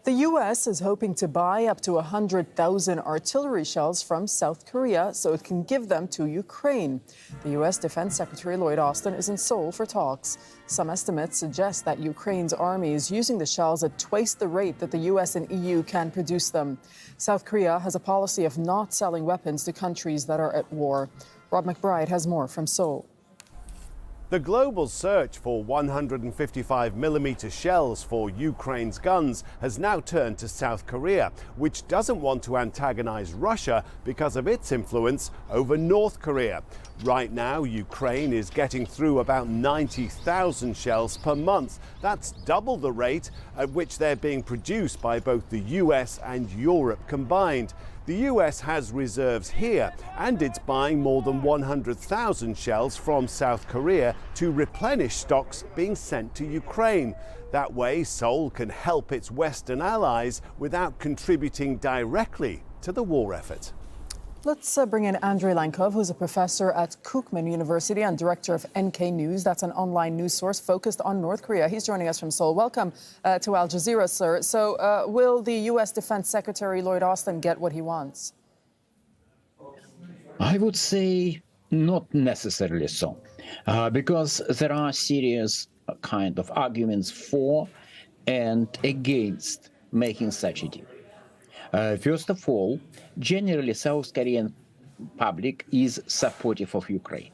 The U.S. is hoping to buy up to 100,000 artillery shells from South Korea so it can give them to Ukraine. The U.S. Defense Secretary Lloyd is in Seoul for talks. Some estimates suggest that Ukraine's army is using the shells at twice the rate that the U.S. and EU can produce them. South Korea has a policy of not selling weapons to countries that are at war. Rob McBride has more from Seoul. The global search for 155mm shells for Ukraine's guns has now turned to South Korea, which doesn't want to antagonize Russia because of its influence over North Korea. Right now, Ukraine is getting through about 90,000 shells per month. That's double the rate at which they're being produced by both the US and Europe combined. The US has reserves here, and it's buying more than 100,000 shells from South Korea to replenish stocks being sent to Ukraine. That way, Seoul can help its Western allies without contributing directly to the war effort. Let's bring in Andrei Lankov, who's a professor at Kookmin University and director of NK News. That's an online news source focused on North Korea. He's joining us from Seoul. Welcome to Al Jazeera, sir. So will the U.S. Defense Secretary Lloyd Austin get what he wants? I would say not necessarily so, because there are serious kind of arguments for and against making such a deal. First of all, generally South Korean public is supportive of Ukraine,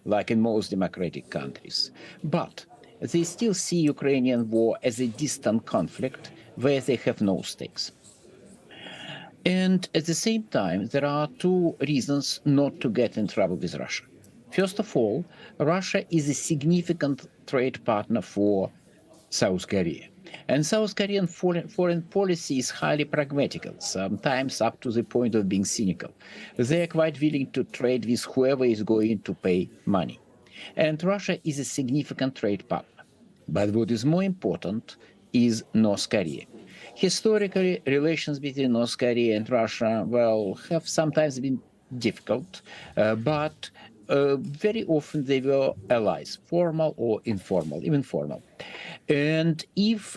like in most democratic countries. But they still see Ukrainian war as a distant conflict where they have no stakes. And at the same time, there are two reasons not to get in trouble with Russia. First of all, Russia is a significant trade partner for South Korea. And South Korean foreign policy is highly pragmatical, sometimes up to the point of being cynical. They are quite willing to trade with whoever is going to pay money. And Russia is a significant trade partner. But what is more important is North Korea. Historically, relations between North Korea and Russia, well, have sometimes been difficult, but very often they were allies, formal or informal, even formal. And if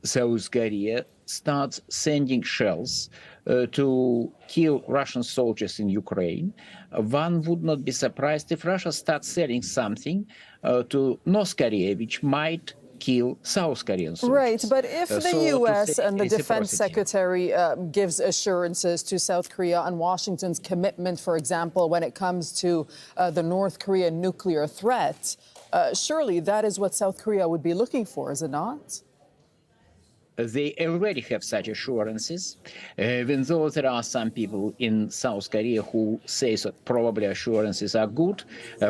South Korea starts sending shells to kill Russian soldiers in Ukraine, one would not be surprised if Russia starts selling something to North Korea, which might kill South Korean soldiers. Right, but if the U.S. and the defense secretary gives assurances to South Korea on Washington's commitment, for example, when it comes to the North Korean nuclear threat, surely that is what South Korea would be looking for, is it not? They already have such assurances, even though there are some people in South Korea who say that probably assurances are good,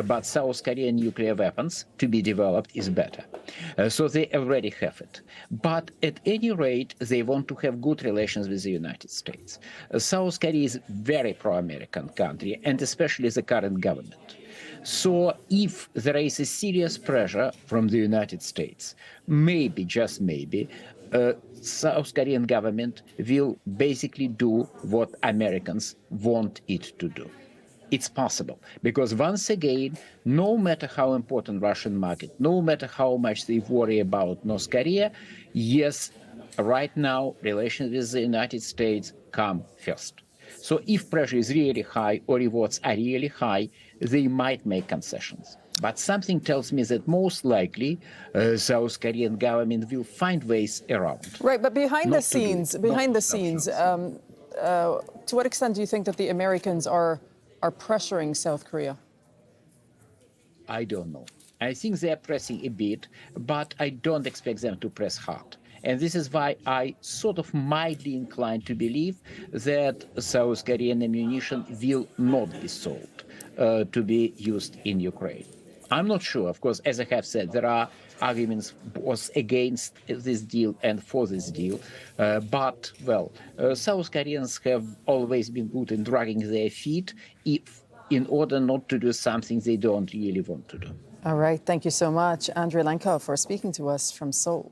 but South Korean nuclear weapons to be developed is better. So they already have it. But at any rate, they want to have good relations with the United States. South Korea is a very pro-American country, and especially the current government. So if there is a serious pressure from the United States, maybe, just maybe, South Korean government will basically do what Americans want it to do. It's possible, because once again, no matter how important Russian market, no matter how much they worry about North Korea, yes, right now, relations with the United States come first. So if pressure is really high or rewards are really high, they might make concessions. But something tells me that most likely South Korean government will find ways around. Right, but behind the scenes, to what extent do you think that the Americans are pressuring South Korea? I don't know. I think they are pressing a bit, but I don't expect them to press hard. And this is why I sort of mildly inclined to believe that South Korean ammunition will not be sold to be used in Ukraine. I'm not sure. Of course, as I have said, there are arguments both against this deal and for this deal. But, well, South Koreans have always been good in dragging their feet in order not to do something they don't really want to do. All right. Thank you so much, Andrei Lankov, for speaking to us from Seoul.